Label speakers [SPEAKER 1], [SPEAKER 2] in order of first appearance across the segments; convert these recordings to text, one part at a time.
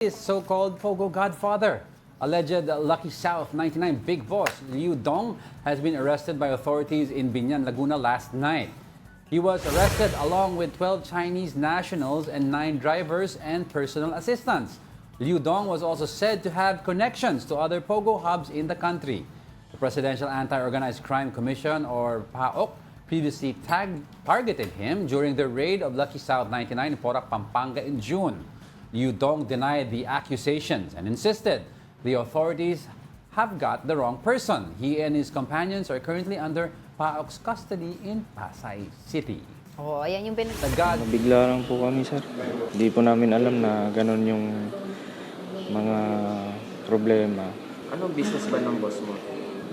[SPEAKER 1] His so-called Pogo godfather, alleged Lucky South 99 big boss Liu Dong, has been arrested by authorities in Biñan, Laguna last night. He was arrested along with 12 Chinese nationals and 9 drivers and personal assistants. Liu Dong was also said to have connections to other Pogo hubs in the country. The Presidential Anti-Organized Crime Commission, or PAOK, previously targeted him during the raid of Lucky South 99 in Porac, Pampanga in June. Liu Dong denied the accusations and insisted the authorities have got the wrong person. He and his companions are currently under PAOK's custody in Pasay City.
[SPEAKER 2] Oh, ayan yung
[SPEAKER 3] Bigla lang po kami, sir. Hindi po namin alam na ganun yung mga problema.
[SPEAKER 4] Anong business ba ng boss mo?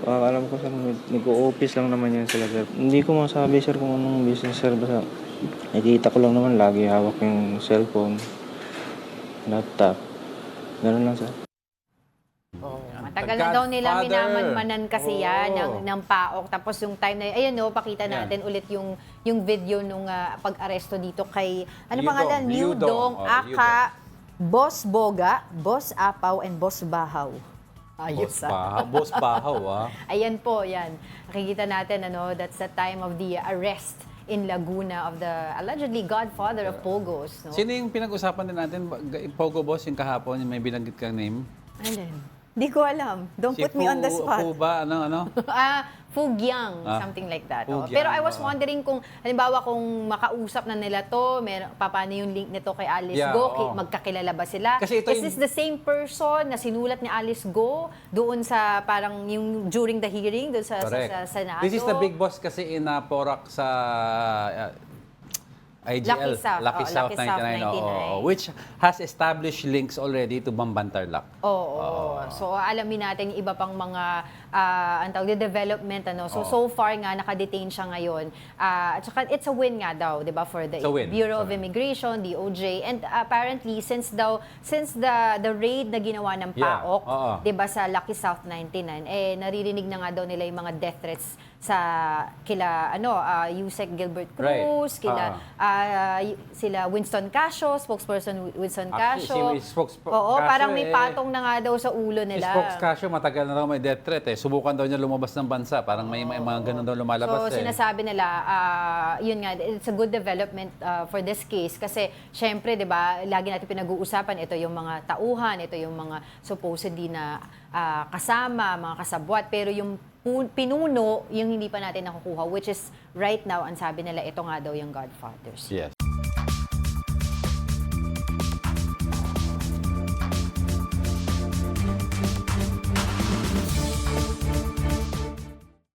[SPEAKER 3] Alam ko, sir, nag-o-office lang naman yan sila, sir. Hindi ko masabi, sir, kung anong business, sir. Basta nakikita ko lang naman lagi hawak yung cellphone, laptop. Ganun lang, sir.
[SPEAKER 2] Matagal na daw nila minamanmanan kasi yan ng PAOK. Tapos yung time na ayun no, pakita natin ulit yung video nung pag-aresto dito kay ano
[SPEAKER 1] Liu
[SPEAKER 2] pangalan?
[SPEAKER 1] Dong.
[SPEAKER 2] Liu
[SPEAKER 1] Liu Dong.
[SPEAKER 2] Dong, aka Boss Boga, Boss Apaw, and Boss Bahaw. Ayos
[SPEAKER 1] Boss Bahaw,
[SPEAKER 2] Ayan po, yan. Nakikita natin, that's the time of the arrest in Laguna of the allegedly godfather of Pogos. No?
[SPEAKER 1] Sino yung pinag-usapan din natin? Pogo boss yung kahapon, yung may binanggit kang name?
[SPEAKER 2] Alin? Di ko alam. Don't put me on the spot.
[SPEAKER 1] Fu ba? Ano?
[SPEAKER 2] Fugyang, something like that.
[SPEAKER 1] Fugyang,
[SPEAKER 2] Pero I was wondering kung, halimbawa kung makausap na nila to, paano yung link nito kay Alice Go, magkakilala ba sila?
[SPEAKER 1] Kasi ito
[SPEAKER 2] Is this the same person na sinulat ni Alice Go doon sa parang yung during the hearing, doon sa Senado?
[SPEAKER 1] This is the big boss kasi in Porac sa IGL, Lucky South 99, which has established links already to Bambantarlac.
[SPEAKER 2] So alamin natin yung iba pang mga ang tawag din, development So far nga naka-detain siya ngayon. At saka it's a win nga daw, 'di ba, for the Bureau of Immigration, DOJ, and apparently since the raid na ginawa ng PAOK, 'di ba, sa Lucky South 99, naririnig na nga daw nila yung mga death threats sa kila Yusek Gilbert Cruz, sila Winston Casio, spokesperson Winston Casio. Parang may patong na nga daw sa ulo nila.
[SPEAKER 1] Si Casio, matagal na raw may death threat Subukan daw niya lumabas ng bansa. Parang may mga ganun daw lumalabas.
[SPEAKER 2] So sinasabi nila, yun nga, it's a good development for this case. Kasi syempre, di ba, lagi natin pinag-uusapan, ito yung mga tauhan, ito yung mga supposedly na kasama, mga kasabwat. Pero yung pinuno, yung hindi pa natin nakukuha, which is right now, ang sabi nila, ito nga daw yung Godfathers.
[SPEAKER 1] Yes.